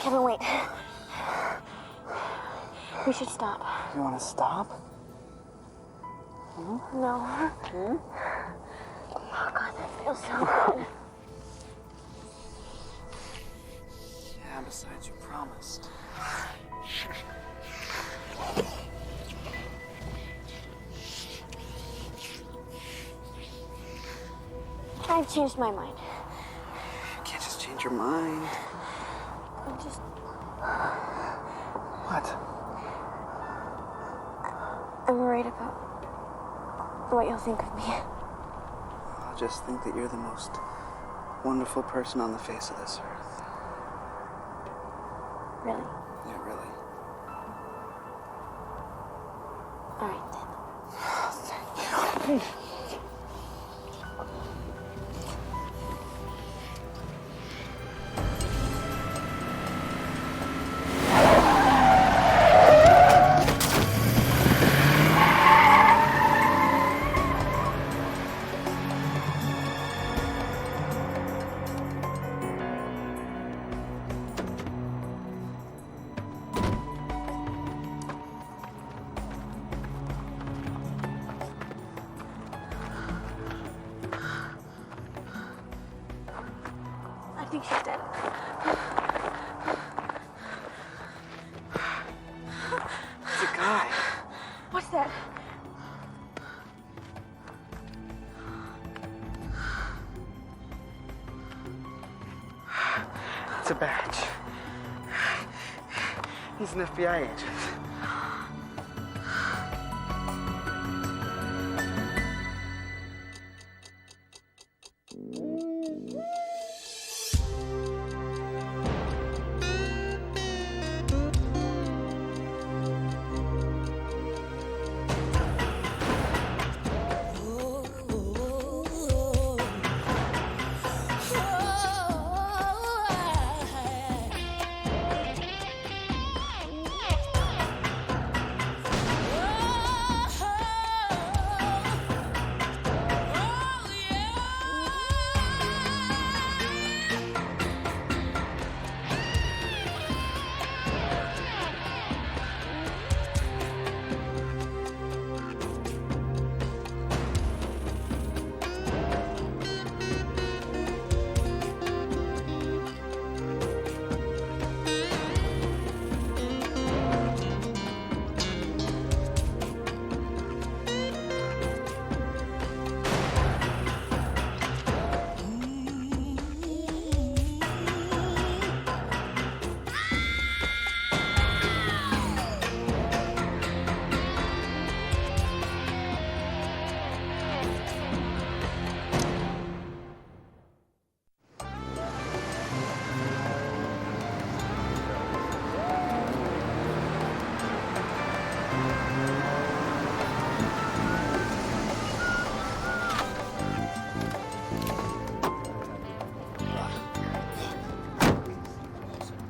Kevin, wait. We should stop. You want to stop? Hmm? No. Hmm? Oh, God, that feels so good. Yeah, besides you promised. I've changed my mind. You can't just change your mind. I'm just... What? I'm worried about what you'll think of me. I'll just think that you're the most wonderful person on the face of this earth. Really? Yeah, really. All right, then. Oh, thank you. I think she's dead. It's a guy. What's that? It's a badge. He's an FBI agent.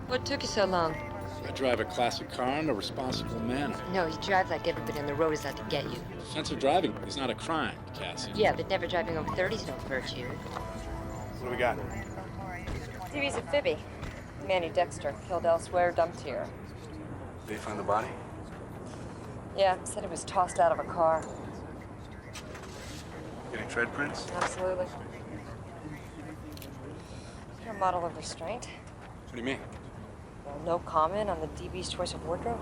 What took you so long? I drive a classic car in a responsible manner. No, you drive like everybody on the road is out to get you. Sense of driving is not a crime, Cassie. Yeah, but never driving over 30 is no virtue. What do we got? TV's a Fibby. Manny Dexter, killed elsewhere, dumped here. Did they find the body? Yeah, said it was tossed out of a car. Getting tread prints? Absolutely. You're a model of restraint. What do you mean? Well, no comment on the DB's choice of wardrobe?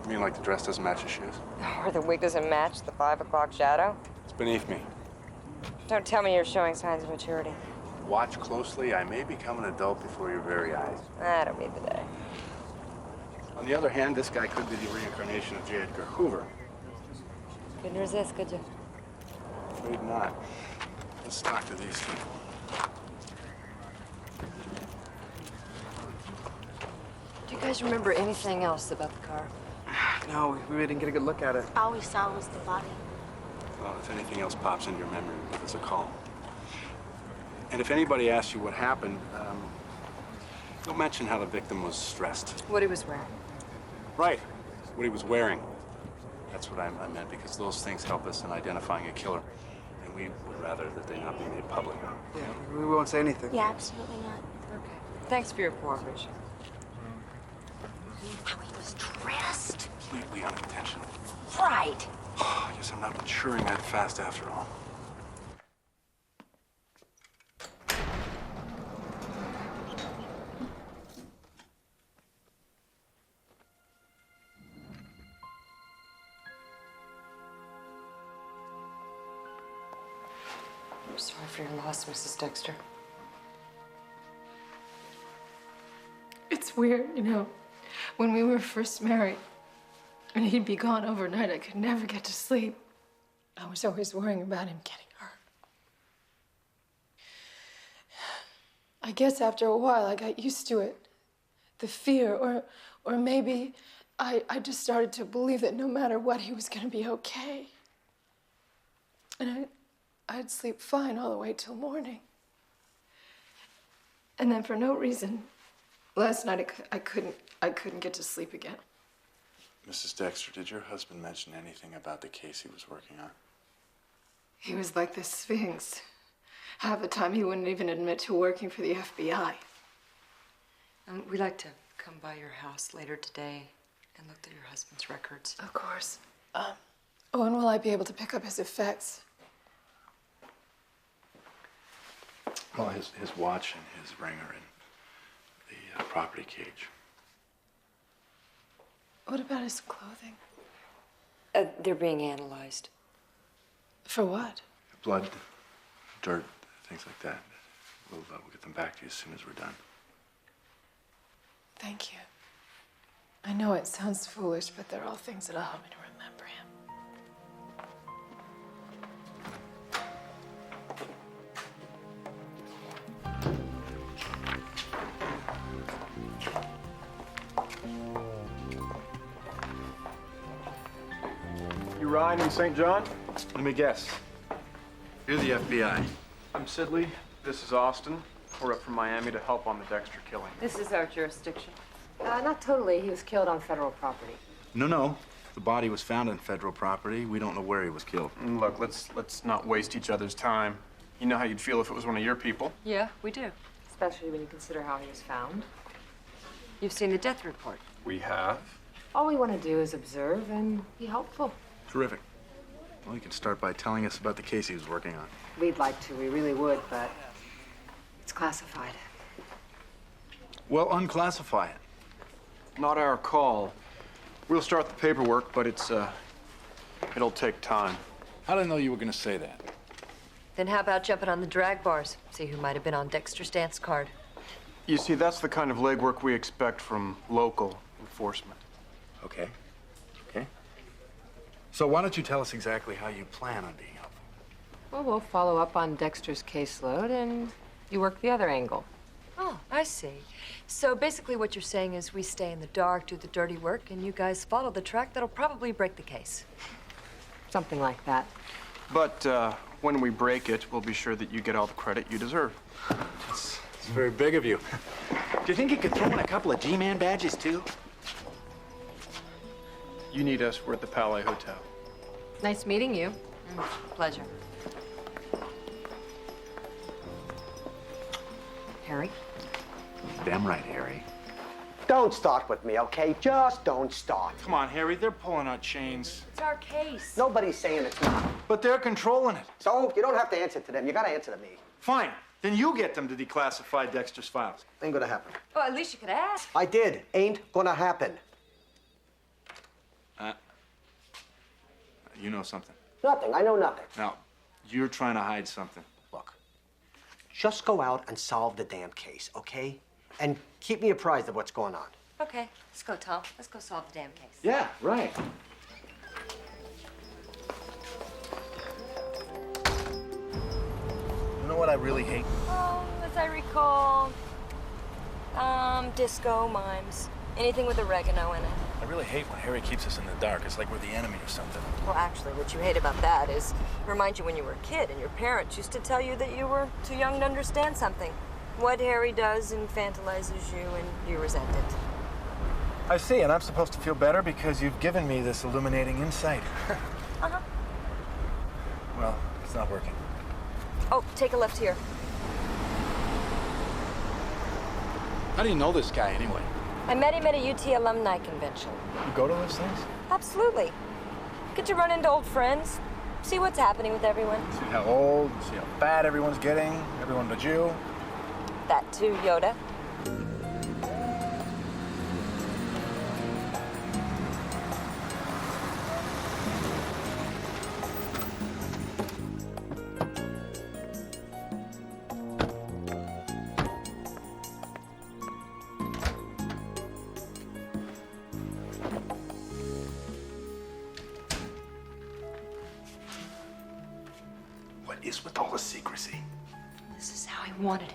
You mean like the dress doesn't match the shoes? Or the wig doesn't match the 5 o'clock shadow? It's beneath me. Don't tell me you're showing signs of maturity. Watch closely. I may become an adult before your very eyes. I don't need the day. On the other hand, this guy could be the reincarnation of J. Edgar Hoover. Couldn't resist, could you? Afraid not. Let's talk to these people. Do you guys remember anything else about the car? No, we didn't get a good look at it. All we saw was the body. Well, if anything else pops into your memory, give us a call. And if anybody asks you what happened, don't mention how the victim was stressed. What he was wearing. Right. What he was wearing. That's what I meant, because those things help us in identifying a killer. And we would rather that they not be made public. Yeah, we won't say anything. Yeah, absolutely not. Okay. Thanks for your cooperation. How he was dressed. Completely unintentional. Right. I guess I'm not maturing that fast after all. I'm sorry for your loss, Mrs. Dexter. It's weird, you know. When we were first married, and he'd be gone overnight, I could never get to sleep. I was always worrying about him getting hurt. I guess after a while, I got used to it. The fear, or maybe I just started to believe that no matter what, he was gonna be okay. And I'd sleep fine all the way till morning. And then for no reason, last night I couldn't get to sleep again. Mrs. Dexter, did your husband mention anything about the case he was working on? He was like the Sphinx. Half the time he wouldn't even admit to working for the FBI. We'd like to come by your house later today and look at your husband's records. Of course. Oh, and will I be able to pick up his effects? Well, his watch and his ringer and the property cage. What about his clothing? They're being analyzed. For what? Blood, dirt, things like that. We'll get them back to you as soon as we're done. Thank you. I know it sounds foolish, but they're all things that'll help me to remember him. You Ryan in St. John? Let me guess. You're the FBI. I'm Sidley. This is Austin. We're up from Miami to help on the Dexter killing. This is our jurisdiction. Not totally. He was killed on federal property. No. The body was found on federal property. We don't know where he was killed. And look, let's not waste each other's time. You know how you'd feel if it was one of your people. Yeah, we do. Especially when you consider how he was found. You've seen the death report. We have. All we want to do is observe and be helpful. Terrific. Well, you can start by telling us about the case he was working on. We'd like to. We really would, but it's classified. Well, unclassify it. Not our call. We'll start the paperwork, but it'll take time. How did I know you were going to say that? Then how about jumping on the drag bars? See who might have been on Dexter's dance card. You see, that's the kind of legwork we expect from local enforcement. Okay. So why don't you tell us exactly how you plan on being helpful? Well, we'll follow up on Dexter's caseload and you work the other angle. Oh, I see. So basically what you're saying is we stay in the dark, do the dirty work, and you guys follow the track that'll probably break the case. Something like that. But when we break it, we'll be sure that you get all the credit you deserve. It's very big of you. Do you think you could throw in a couple of G-Man badges, too? You need us. We're at the Palais Hotel. Nice meeting you. Pleasure. Harry? Damn right, Harry. Don't start with me, okay? Just don't start. Come on, Harry, they're pulling our chains. It's our case. Nobody's saying it's not. But they're controlling it. So, you don't have to answer to them. You gotta answer to me. Fine. Then you get them to declassify Dexter's files. Ain't gonna happen. Oh, at least you could ask. I did. Ain't gonna happen. You know something. Nothing. I know nothing. Now, you're trying to hide something. Look, just go out and solve the damn case, okay? And keep me apprised of what's going on. Okay, let's go, Tom. Let's go solve the damn case. Yeah, right. You know what I really hate? Oh, as I recall, disco mimes. Anything with oregano in it. I really hate when Harry keeps us in the dark. It's like we're the enemy or something. Well, actually, what you hate about that is remind you when you were a kid and your parents used to tell you that you were too young to understand something. What Harry does infantilizes you and you resent it. I see, and I'm supposed to feel better because you've given me this illuminating insight. Uh-huh. Well, it's not working. Oh, take a left here. How do you know this guy anyway? I met him at a UT alumni convention. You go to those things? Absolutely. Get to run into old friends, see what's happening with everyone. See how old, see how fat everyone's getting, everyone but you. That too, Yoda. What is with all the secrecy? This is how I wanted it.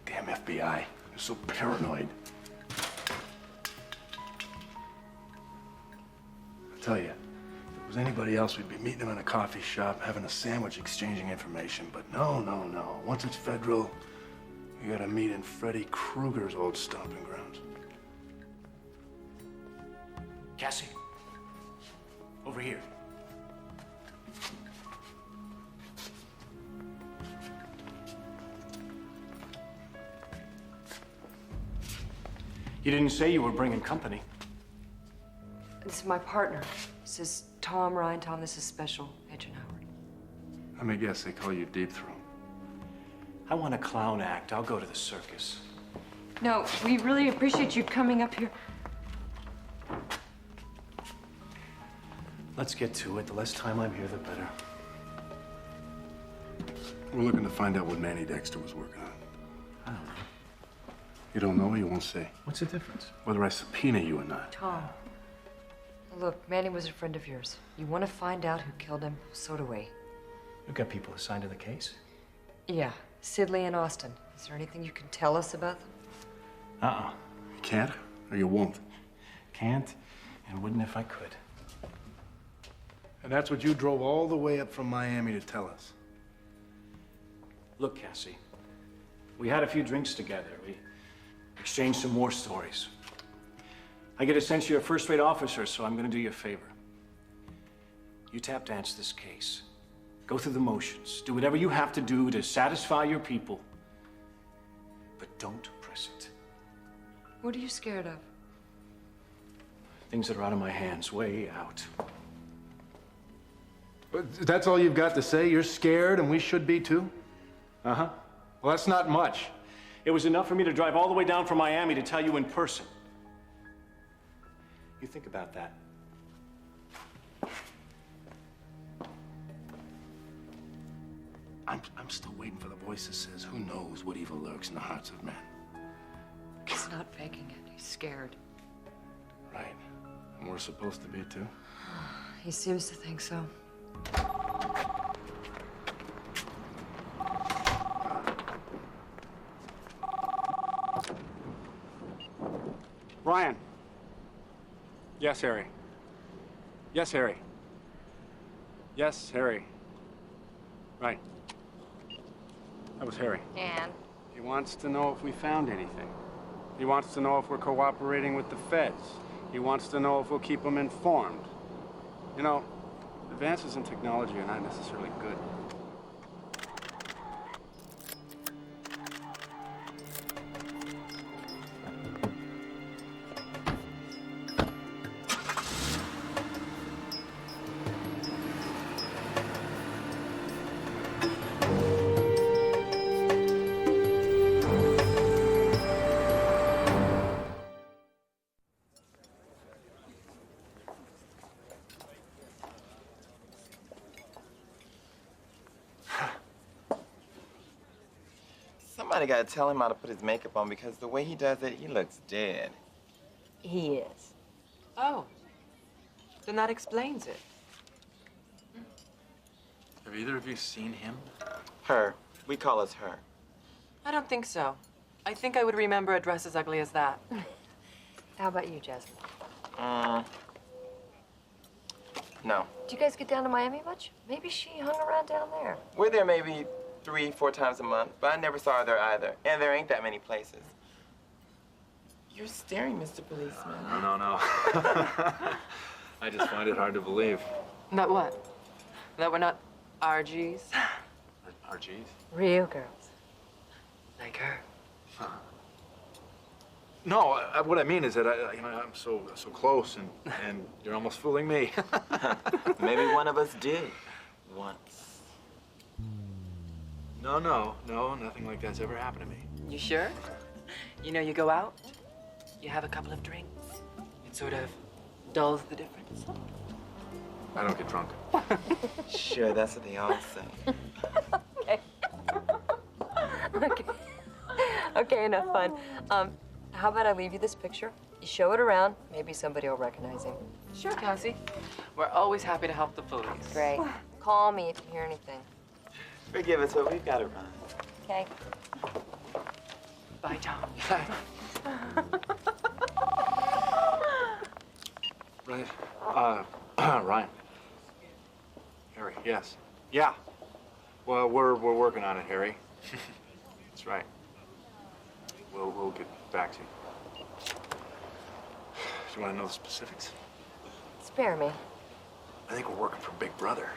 Damn FBI. You're so paranoid. I tell you, if it was anybody else, we'd be meeting them in a coffee shop, having a sandwich, exchanging information. But no, no, no. Once it's federal, you gotta meet in Freddy Krueger's old stomping grounds. Cassie, over here. You didn't say you were bringing company. This is my partner. This is Tom Ryan. Tom, this is Special Agent Howard. Let me guess, they call you Deep Throat. I want a clown act. I'll go to the circus. No, we really appreciate you coming up here. Let's get to it. The less time I'm here, the better. We're looking to find out what Manny Dexter was working on. I don't know. You don't know, you won't say. What's the difference? Whether I subpoena you or not. Tom, look, Manny was a friend of yours. You want to find out who killed him? So do we. You've got people assigned to the case? Yeah, Sidley and Austin. Is there anything you can tell us about them? Uh-uh. You can't, or you won't. Can't, and wouldn't if I could. And that's what you drove all the way up from Miami to tell us. Look, Cassie, we had a few drinks together. We exchanged some war stories. I get a sense you're a first-rate officer, so I'm gonna do you a favor. You tap dance this case. Go through the motions. Do whatever you have to do to satisfy your people. But don't press it. What are you scared of? Things that are out of my hands, way out. But that's all you've got to say? You're scared and we should be too? Uh-huh. Well, that's not much. It was enough for me to drive all the way down from Miami to tell you in person. You think about that. I'm still waiting for the voice that says, who knows what evil lurks in the hearts of men. He's not faking it. He's scared. Right. And we're supposed to be too. He seems to think so. Ryan. Yes, Harry. Yes, Harry. Yes, Harry. Right. That was Harry. And? He wants to know if we found anything. He wants to know if we're cooperating with the feds. He wants to know if we'll keep them informed. You know, advances in technology are not necessarily good. Somebody gotta tell him how to put his makeup on because the way he does it, he looks dead. He is. Oh. Then that explains it. Have either of you seen him? Her. We call us her. I don't think so. I think I would remember a dress as ugly as that. How about you, Jasmine? No. Do you guys get down to Miami much? Maybe she hung around down there. We're there maybe 3-4 times a month, but I never saw her there either. And there ain't that many places. You're staring, Mr. Policeman. No. I just find it hard to believe. That what? That we're not RGs? RGs? Real girls. Like her. Huh. No, what I mean is that I'm so close, and you're almost fooling me. Maybe one of us did once. No, nothing like that's ever happened to me. You sure? You know, you go out, you have a couple of drinks. It sort of dulls the difference. I don't get drunk. Sure, that's what they all say. Okay. Okay, enough fun. How about I leave you this picture? You show it around, maybe somebody will recognize him. Sure, Cassie. We're always happy to help the police. Great. Call me if you hear anything. Forgive us, but we've got to run. Okay. Bye, Tom. Right. Ryan. Harry, yes. Yeah. Well, we're working on it, Harry. That's right. We'll get back to you. Do you want to know the specifics? Spare me. I think we're working for Big Brother.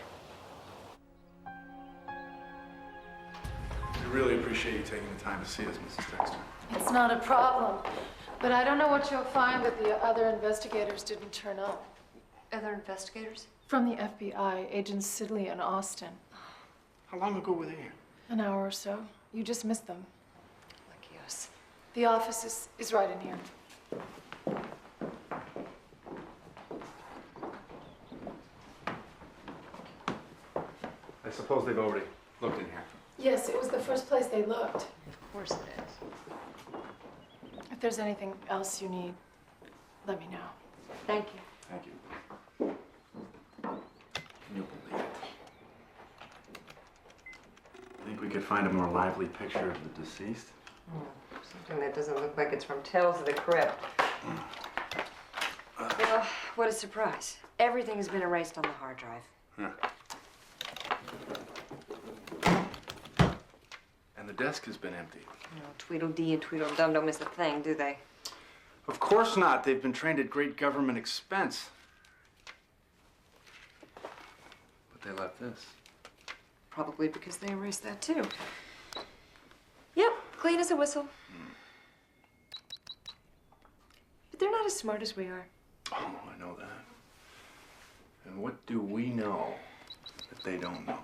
We really appreciate you taking the time to see us, Mrs. Dexter. It's not a problem. But I don't know what you'll find that the other investigators didn't turn up. Other investigators? From the FBI, Agents Sidley and Austin. How long ago were they here? An hour or so. You just missed them. Lucky us. The office is right in here. I suppose they've already looked in here. Yes, it was the first place they looked. Of course it is. If there's anything else you need, let me know. Thank you. Thank you. Can you believe it? Think we could find a more lively picture of the deceased? Something that doesn't look like it's from Tales of the Crypt. Well, what a surprise. Everything has been erased on the hard drive. And the desk has been empty. No, Tweedledee and Tweedledum don't miss a thing, do they? Of course not. They've been trained at great government expense. But they left this. Probably because they erased that too. Yep, clean as a whistle. But they're not as smart as we are. Oh, I know that. And what do we know that they don't know?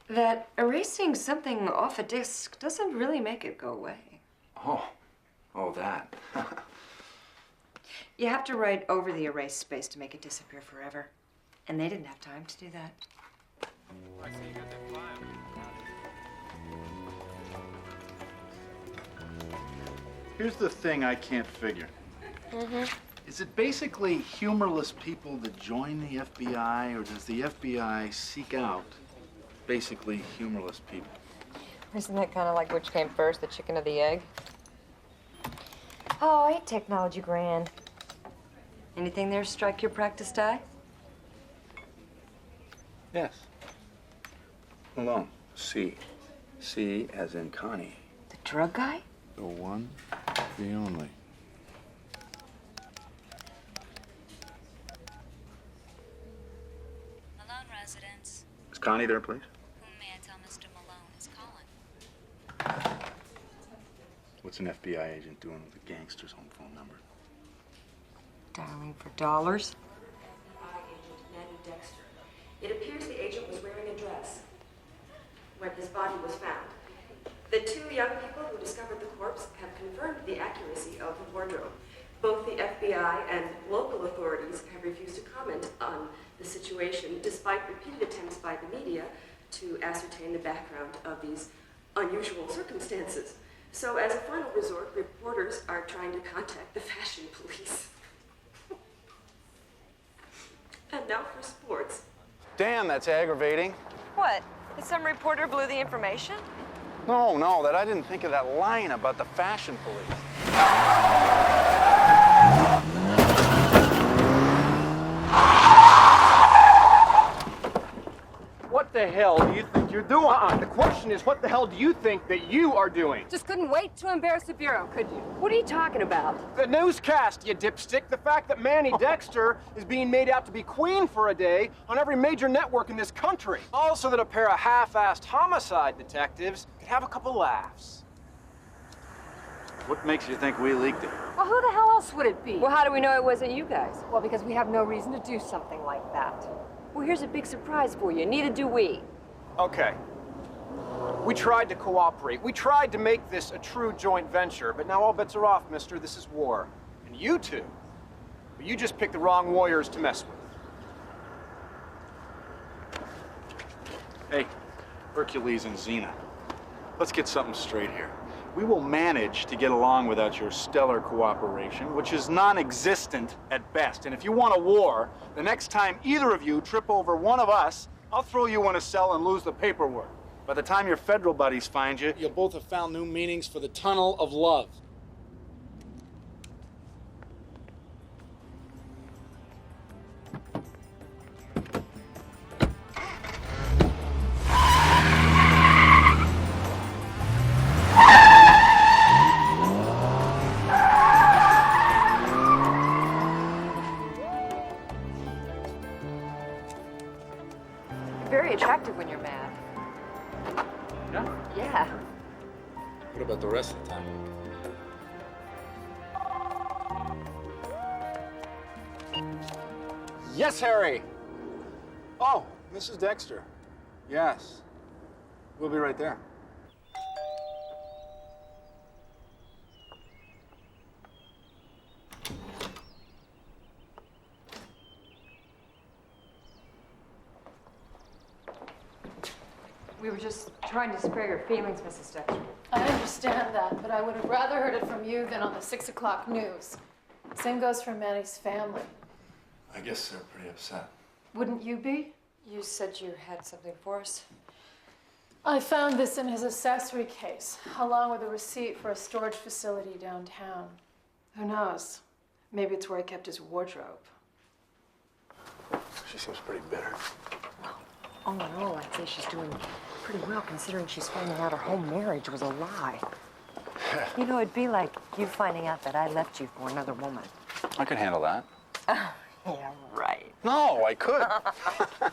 That erasing something off a disk doesn't really make it go away. Oh, that. You have to write over the erase space to make it disappear forever. And they didn't have time to do that. Here's the thing I can't figure. Is it basically humorless people that join the FBI, or does the FBI seek out basically humorless people? Isn't that kind of like which came first, the chicken or the egg? Oh, ain't technology grand. Anything there strike your practiced eye? Yes. Malone. C. C as in Connie. The drug guy? The one, the only. Malone residence. Is Connie there, please? Whom may I tell Mr. Malone is calling? What's an FBI agent doing with a gangster's home phone number? Dialing for dollars. Dexter. It appears the agent was wearing a dress when his body was found. The two young people who discovered the corpse have confirmed the accuracy of the wardrobe. Both the FBI and local authorities have refused to comment on the situation, despite repeated attempts by the media to ascertain the background of these unusual circumstances. So as a final resort, reporters are trying to contact the fashion police. And now for sports. Damn, that's aggravating. What? That some reporter blew the information? No, that I didn't think of that line about the fashion police. What the hell do you think you're doing? The question is, what the hell do you think that you are doing? Just couldn't wait to embarrass the Bureau, could you? What are you talking about? The newscast, you dipstick. The fact that Manny Dexter is being made out to be queen for a day on every major network in this country. Also that a pair of half-assed homicide detectives could have a couple laughs. What makes you think we leaked it? Well, who the hell else would it be? Well, how do we know it wasn't you guys? Well, because we have no reason to do something like that. Well, here's a big surprise for you. Neither do we. Okay. We tried to cooperate. We tried to make this a true joint venture, but now all bets are off, mister. This is war. And you two, you just picked the wrong warriors to mess with. Hey, Hercules and Xena, let's get something straight here. We will manage to get along without your stellar cooperation, which is non-existent at best. And if you want a war, the next time either of you trip over one of us, I'll throw you in a cell and lose the paperwork. By the time your federal buddies find you, you'll both have found new meanings for the tunnel of love. Very attractive when you're mad. Yeah? Yeah. What about the rest of the time? Yes, Harry. Oh, Mrs. Dexter. Yes. We'll be right there. We were just trying to spare your feelings, Mrs. Dexter. I understand that, but I would have rather heard it from you than on the 6 o'clock news. Same goes for Manny's family. I guess they're pretty upset. Wouldn't you be? You said you had something for us. I found this in his accessory case, along with a receipt for a storage facility downtown. Who knows? Maybe it's where he kept his wardrobe. She seems pretty bitter. All in all, I'd say she's doing pretty well, considering she's finding out her whole marriage was a lie. You know, it'd be like you finding out that I left you for another woman. I could handle that. Yeah, right. No, I could. Of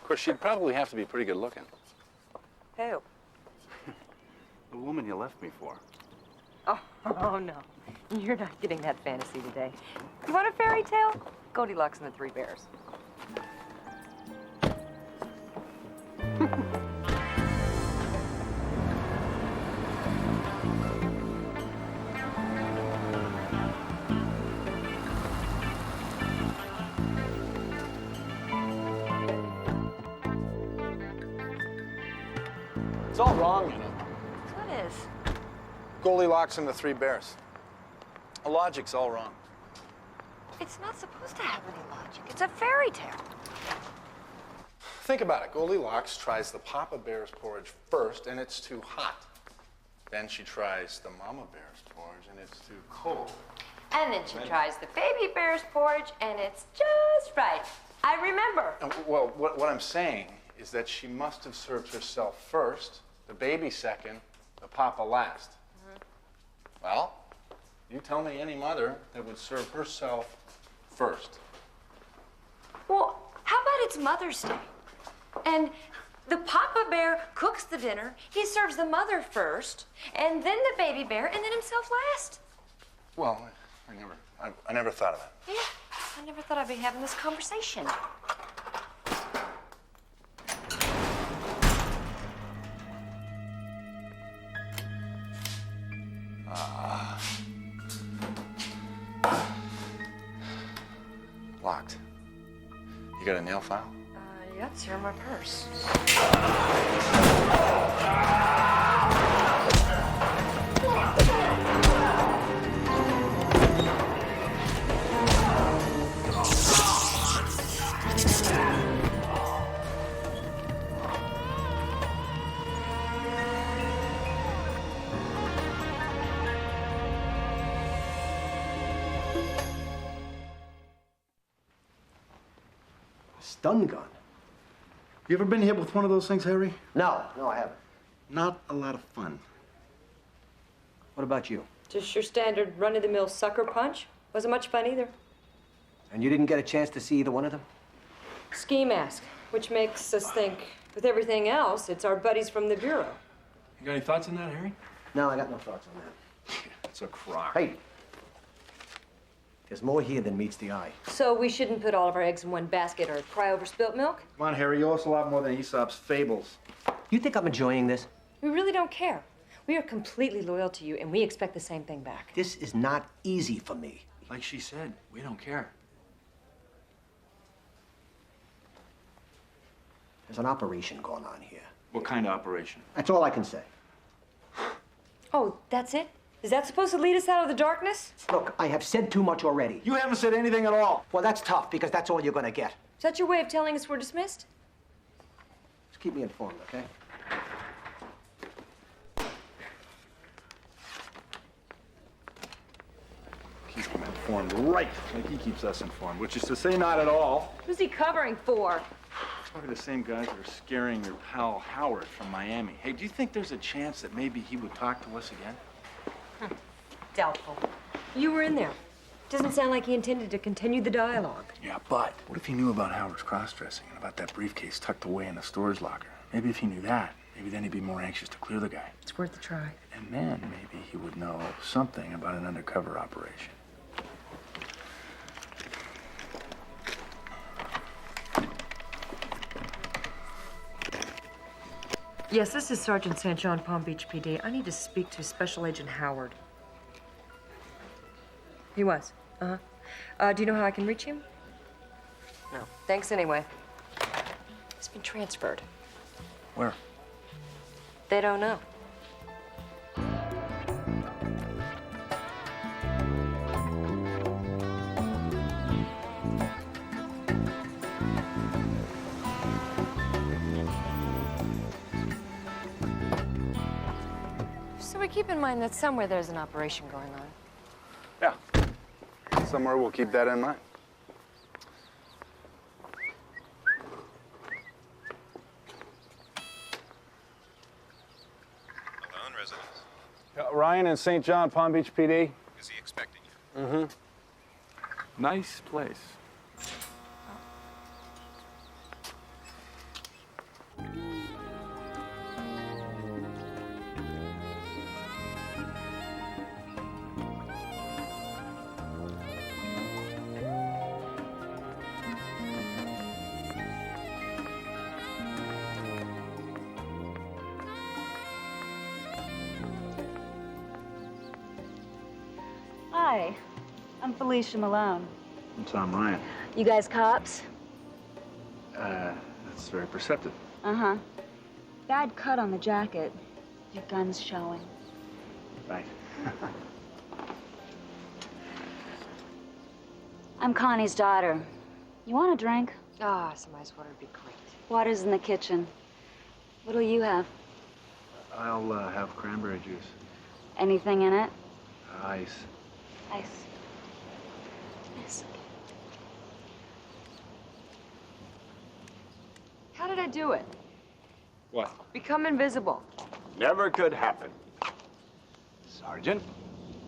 course, she'd probably have to be pretty good looking. Who? The woman you left me for. Oh, no. You're not getting that fantasy today. You want a fairy tale? Goldilocks and the Three Bears. It's all wrong, you know. What is? Goldilocks and the Three Bears. The logic's all wrong. It's not supposed to have any logic. It's a fairy tale. Think about it. Goldilocks tries the Papa Bear's porridge first, and it's too hot. Then she tries the Mama Bear's porridge, and it's too cold. And then she tries the baby bear's porridge, and it's just right. I remember. Well, what I'm saying is that she must have served herself first, the baby second, the Papa last. Well, you tell me any mother that would serve herself first. Well, how about it's Mother's Day? And the Papa Bear cooks the dinner, he serves the mother first, and then the baby bear, and then himself last. Well, I never thought of that. Yeah, I never thought I'd be having this conversation. Locked. You got a nail file? Yeah, it's here in my purse. Stun gun. You ever been hit with one of those things, Harry? No, I haven't. Not a lot of fun. What about you? Just your standard run-of-the-mill sucker punch. Wasn't much fun either. And you didn't get a chance to see either one of them? Ski mask, which makes us think, with everything else, it's our buddies from the Bureau. You got any thoughts on that, Harry? No, I got no thoughts on that. It's a crock. Hey! There's more here than meets the eye. So we shouldn't put all of our eggs in one basket or cry over spilt milk? Come on, Harry, you owe us a lot more than Aesop's fables. You think I'm enjoying this? We really don't care. We are completely loyal to you, and we expect the same thing back. This is not easy for me. Like she said, we don't care. There's an operation going on here. What kind of operation? That's all I can say. Oh, that's it? Is that supposed to lead us out of the darkness? Look, I have said too much already. You haven't said anything at all. Well, that's tough, because that's all you're gonna get. Is that your way of telling us we're dismissed? Just keep me informed, okay? Keep him informed, right, like he keeps us informed, which is to say not at all. Who's he covering for? Probably the same guys that are scaring your pal Howard from Miami. Hey, do you think there's a chance that maybe he would talk to us again? Doubtful. You were in there. Doesn't sound like he intended to continue the dialogue. Yeah, but what if he knew about Howard's cross-dressing and about that briefcase tucked away in the storage locker? Maybe if he knew that, maybe then he'd be more anxious to clear the guy. It's worth a try. And then maybe he would know something about an undercover operation. Yes, this is Sergeant St. John, Palm Beach PD. I need to speak to Special Agent Howard. He was? Uh-huh. Do you know how I can reach him? No. Thanks anyway. He's been transferred. Where? They don't know. So we keep in mind that somewhere there's an operation going on. Yeah. Somewhere we'll keep that in mind. Malone residence. Ryan in St. John, Palm Beach PD. Is he expecting you? Mm-hmm. Nice place. Hi, I'm Felicia Malone. I'm Tom Ryan. You guys cops? That's very perceptive. Uh-huh. Bad cut on the jacket. Your gun's showing. Right. I'm Connie's daughter. You want a drink? Ah, some ice water would be great. Water's in the kitchen. What'll you have? I'll have cranberry juice. Anything in it? Ice. Ice. Yes. How did I do it? What? Become invisible. Never could happen. Sergeant?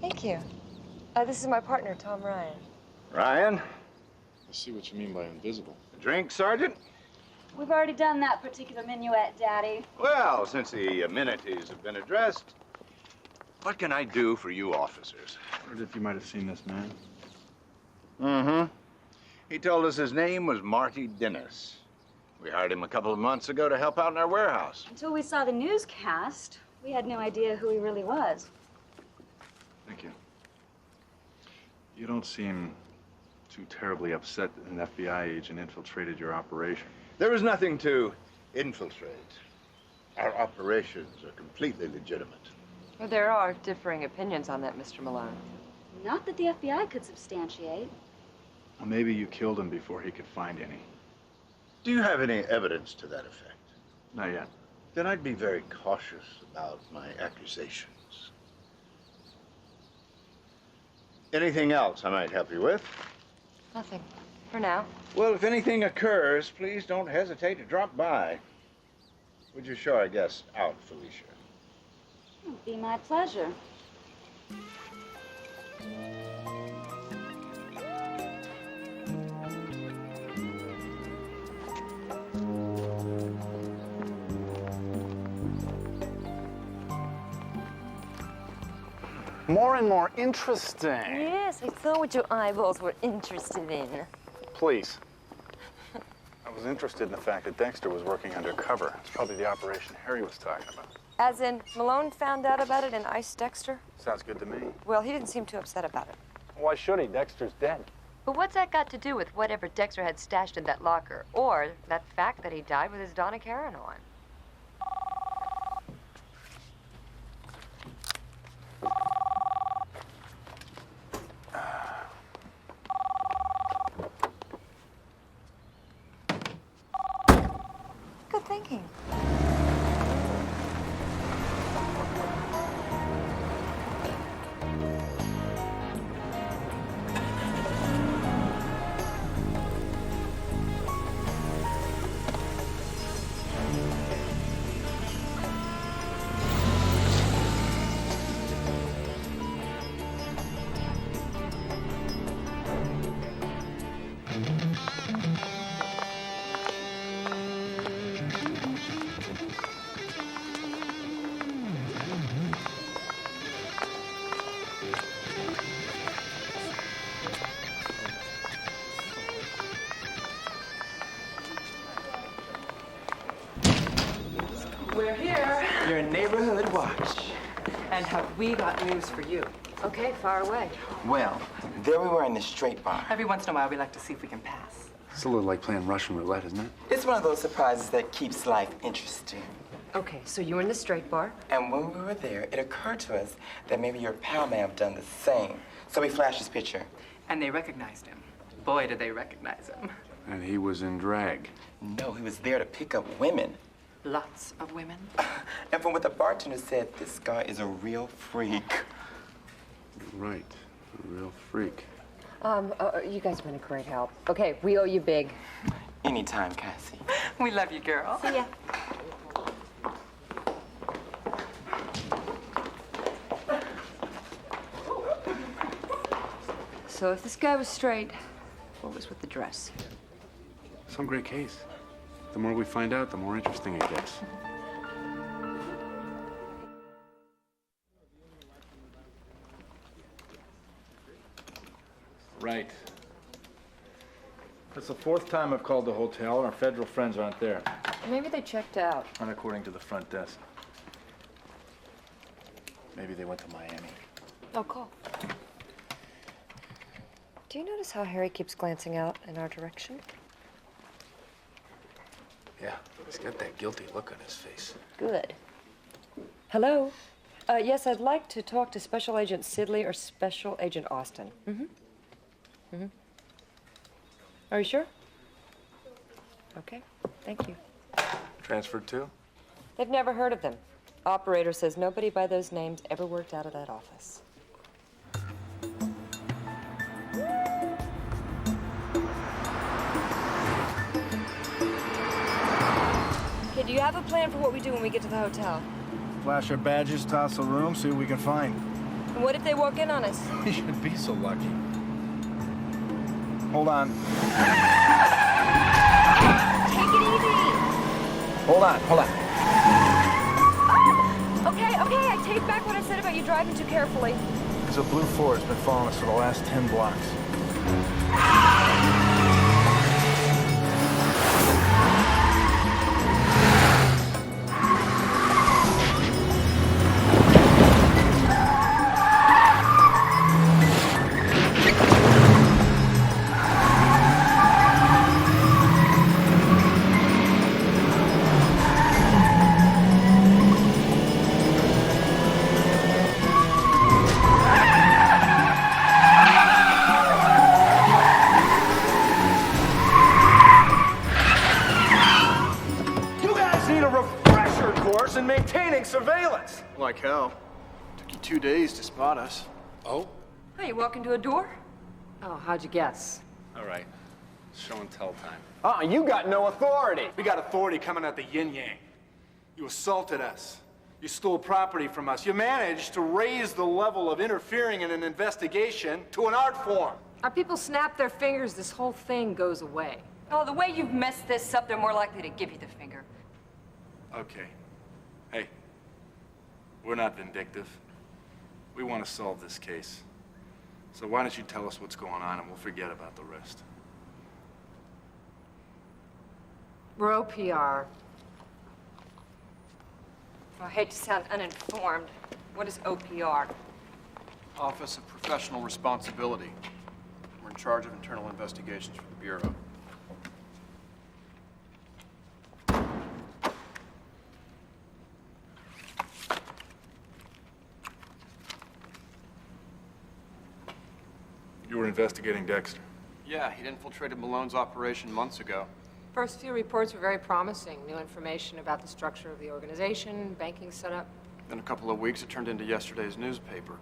Thank you. This is my partner, Tom Ryan. Ryan? I see what you mean by invisible. A drink, Sergeant? We've already done that particular minuet, Daddy. Well, since the amenities have been addressed, what can I do for you officers? I wondered if you might have seen this man. Mm-hmm. He told us his name was Marty Dennis. We hired him a couple of months ago to help out in our warehouse. Until we saw the newscast, we had no idea who he really was. Thank you. You don't seem too terribly upset that an FBI agent infiltrated your operation. There was nothing to infiltrate. Our operations are completely legitimate. Well, there are differing opinions on that, Mr. Malone. Not that the FBI could substantiate. Well, maybe you killed him before he could find any. Do you have any evidence to that effect? Not yet. Then I'd be very cautious about my accusations. Anything else I might help you with? Nothing. For now. Well, if anything occurs, please don't hesitate to drop by. Would you show our guest out, Felicia? It'd be my pleasure. More and more interesting. Yes, I saw what your eyeballs were interested in. Please. I was interested in the fact that Dexter was working undercover. It's probably the operation Harry was talking about. As in, Malone found out about it and iced Dexter? Sounds good to me. Well, he didn't seem too upset about it. Why should he? Dexter's dead. But what's that got to do with whatever Dexter had stashed in that locker, or that fact that he died with his Donna Karen on? Good thinking. We're here. Your neighborhood watch. And have we got news for you? Okay, far away. Well, there we were in the straight bar. Every once in a while, we like to see if we can pass. It's a little like playing Russian roulette, isn't it? It's one of those surprises that keeps life interesting. Okay, so you were in the straight bar? And when we were there, it occurred to us that maybe your pal may have done the same. So we flashed his picture. And they recognized him. Boy, did they recognize him. And he was in drag. No, he was there to pick up women. Lots of women. And from what the bartender said, this guy is a real freak. Right, a real freak. You guys have been a great help. Okay, we owe you big. Anytime, Cassie. We love you, girl. See ya. So if this guy was straight, what was with the dress? Some great case. The more we find out, the more interesting it gets. Right. That's the fourth time I've called the hotel, and our federal friends aren't there. Maybe they checked out. Not according to the front desk. Maybe they went to Miami. Oh, call. Do you notice how Harry keeps glancing out in our direction? Yeah, he's got that guilty look on his face. Good. Hello? Yes, I'd like to talk to Special Agent Sidley or Special Agent Austin. Are you sure? Okay, thank you. Transferred to? They've never heard of them. Operator says nobody by those names ever worked out of that office. Okay, do you have a plan for what we do when we get to the hotel? Flash our badges, toss a room, see what we can find. And what if they walk in on us? We should be so lucky. Hold on. Take it easy! Hold on. Okay, I take back what I said about you driving too carefully. There's a blue Ford that's been following us for the last 10 blocks. And maintaining surveillance. Like hell. Took you 2 days to spot us. Oh? Hey, you walk into a door? Oh, how'd you guess? All right. Show and tell time. You got no authority. We got authority coming at the yin-yang. You assaulted us. You stole property from us. You managed to raise the level of interfering in an investigation to an art form. Our people snap their fingers, this whole thing goes away. Oh, the way you've messed this up, they're more likely to give you the finger. Okay. Hey, we're not vindictive. We want to solve this case. So why don't you tell us what's going on and we'll forget about the rest. We're OPR. I hate to sound uninformed. What is OPR? Office of Professional Responsibility. We're in charge of internal investigations for the Bureau. You were investigating Dexter. Yeah, he'd infiltrated Malone's operation months ago. First few reports were very promising. New information about the structure of the organization, banking setup. In a couple of weeks, it turned into yesterday's newspaper.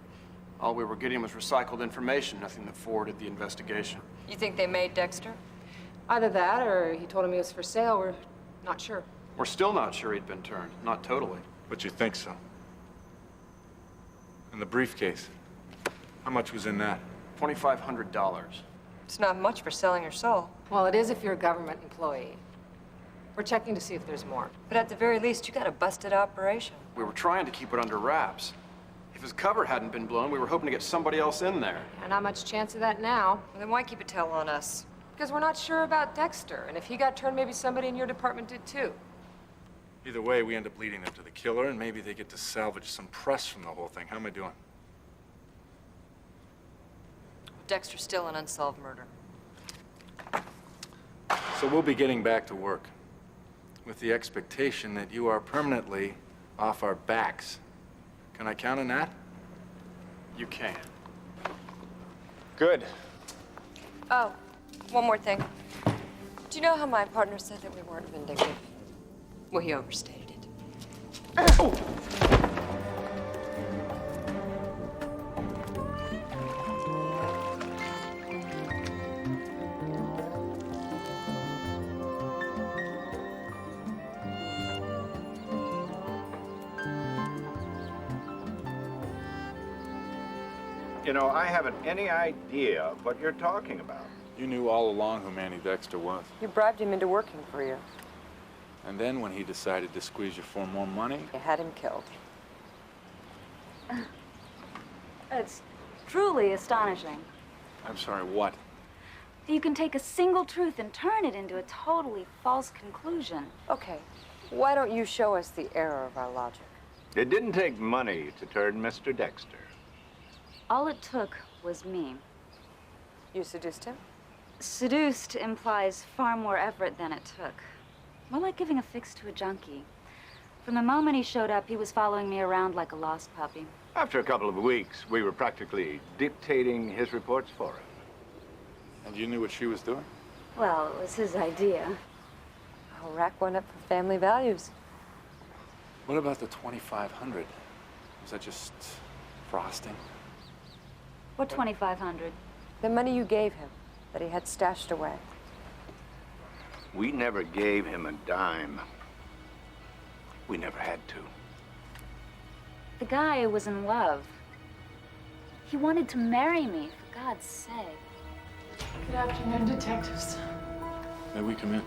All we were getting was recycled information, nothing that forwarded the investigation. You think they made Dexter? Either that, or he told him he was for sale. We're not sure. We're still not sure he'd been turned. Not totally. But you think so? And the briefcase, how much was in that? $2,500. It's not much for selling your soul. Well, it is if you're a government employee. We're checking to see if there's more. But at the very least, you got a busted operation. We were trying to keep it under wraps. If his cover hadn't been blown, we were hoping to get somebody else in there. And not much chance of that now. Well, then why keep a tail on us? Because we're not sure about Dexter. And if he got turned, maybe somebody in your department did too. Either way, we end up leading them to the killer, and maybe they get to salvage some press from the whole thing. How am I doing? Dexter's still an unsolved murder. So we'll be getting back to work with the expectation that you are permanently off our backs. Can I count on that? You can. Good. Oh, one more thing. Do you know how my partner said that we weren't vindictive? Well, he overstated it. Oh! You know, I haven't any idea what you're talking about. You knew all along who Manny Dexter was. You bribed him into working for you. And then when he decided to squeeze you for more money... You had him killed. It's truly astonishing. I'm sorry, what? You can take a single truth and turn it into a totally false conclusion. Okay, why don't you show us the error of our logic? It didn't take money to turn Mr. Dexter. All it took was me. You seduced him? Seduced implies far more effort than it took. More like giving a fix to a junkie. From the moment he showed up, he was following me around like a lost puppy. After a couple of weeks, we were practically dictating his reports for him. And you knew what she was doing? Well, it was his idea. I'll rack one up for family values. What about the $2,500? Was that just frosting? What 2,500? The money you gave him, that he had stashed away. We never gave him a dime. We never had to. The guy was in love. He wanted to marry me, for God's sake. Good afternoon, detectives. May we come in?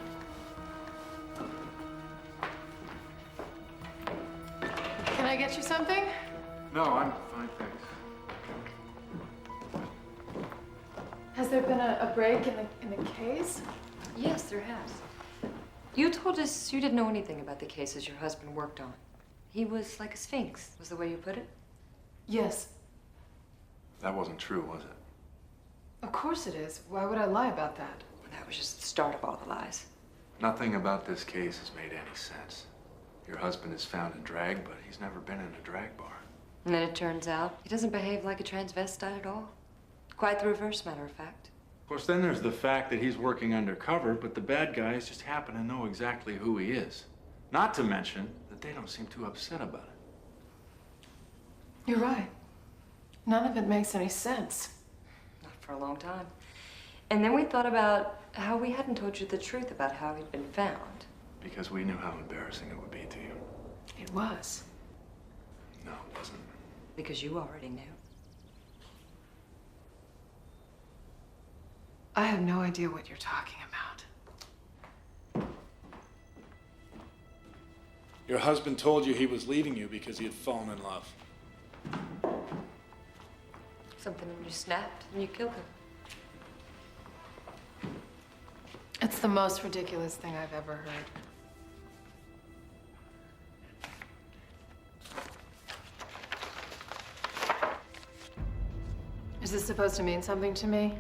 Can I get you something? No, I'm fine, thanks. Has there been a break in the case? Yes, there has. You told us you didn't know anything about the cases your husband worked on. He was like a sphinx, was the way you put it? Yes. That wasn't true, was it? Of course it is. Why would I lie about that? That was just the start of all the lies. Nothing about this case has made any sense. Your husband is found and dragged, but he's never been in a drag bar. And then it turns out he doesn't behave like a transvestite at all. Quite the reverse, matter of fact. Of course, then there's the fact that he's working undercover, but the bad guys just happen to know exactly who he is. Not to mention that they don't seem too upset about it. You're right. None of it makes any sense. Not for a long time. And then we thought about how we hadn't told you the truth about how he'd been found. Because we knew how embarrassing it would be to you. It was. No, it wasn't. Because you already knew. I have no idea what you're talking about. Your husband told you he was leaving you because he had fallen in love. something and you snapped and you killed him. It's the most ridiculous thing I've ever heard. Is this supposed to mean something to me?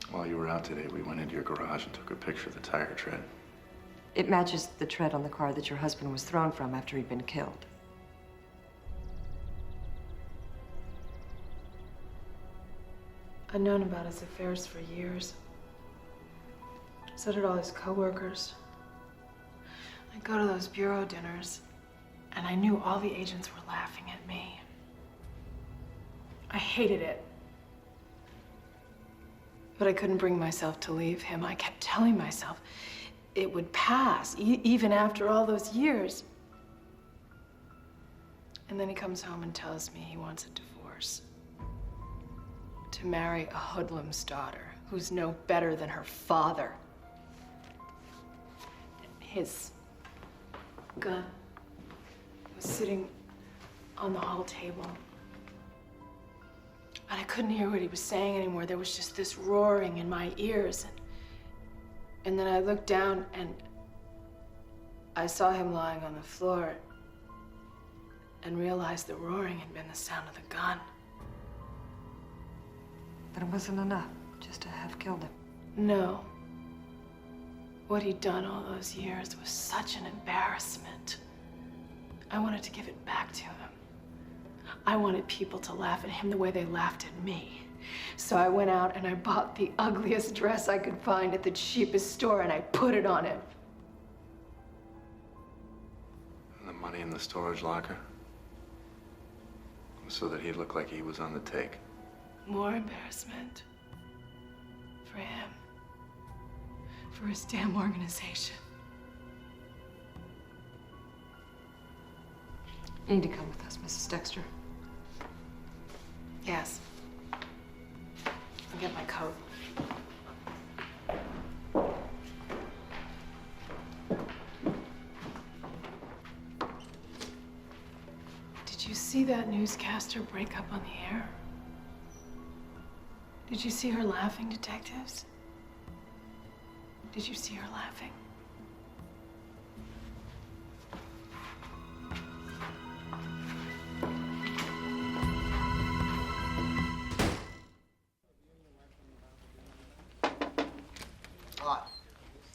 While you were out today, we went into your garage and took a picture of the tire tread. It matches the tread on the car that your husband was thrown from after he'd been killed. I'd known about his affairs for years. So did all his coworkers. I'd go to those bureau dinners, and I knew all the agents were laughing at me. I hated it. But I couldn't bring myself to leave him. I kept telling myself it would pass, even after all those years. And then he comes home and tells me he wants a divorce. To marry a hoodlum's daughter who's no better than her father. His gun was sitting on the hall table. And I couldn't hear what he was saying anymore. There was just this roaring in my ears. And then I looked down and I saw him lying on the floor and realized the roaring had been the sound of the gun. But it wasn't enough just to have killed him. No. What he'd done all those years was such an embarrassment. I wanted to give it back to him. I wanted people to laugh at him the way they laughed at me. So I went out and I bought the ugliest dress I could find at the cheapest store and I put it on him. And the money in the storage locker? So that he'd look like he was on the take. More embarrassment. For him. For his damn organization. You need to come with us, Mrs. Dexter. Yes. I'll get my coat. Did you see that newscaster break up on the air? Did you see her laughing, detectives? Did you see her laughing?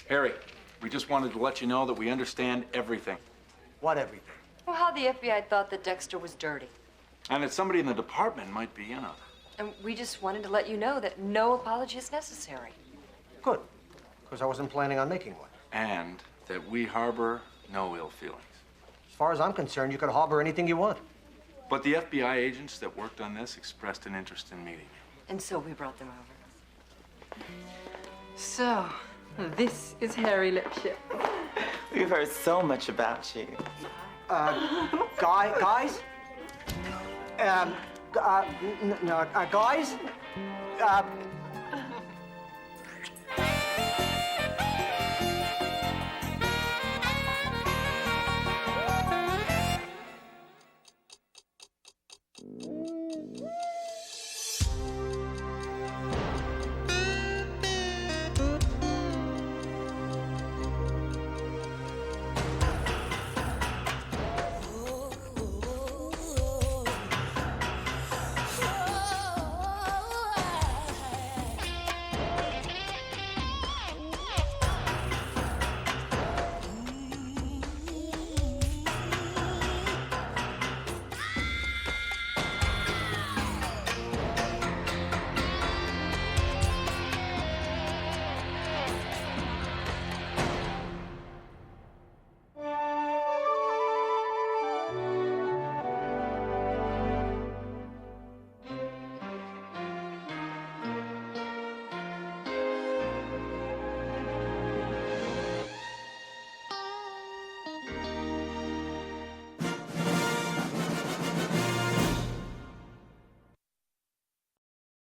Harry, we just wanted to let you know that we understand everything. What everything? Well, how the FBI thought that Dexter was dirty. And that somebody in the department might be in on it. And we just wanted to let you know that no apology is necessary. Good, because I wasn't planning on making one. And that we harbor no ill feelings. As far as I'm concerned, you could harbor anything you want. But the FBI agents that worked on this expressed an interest in meeting you. And so we brought them over. So, this is Harry Lipship. We've heard so much about you. Guys? Guys?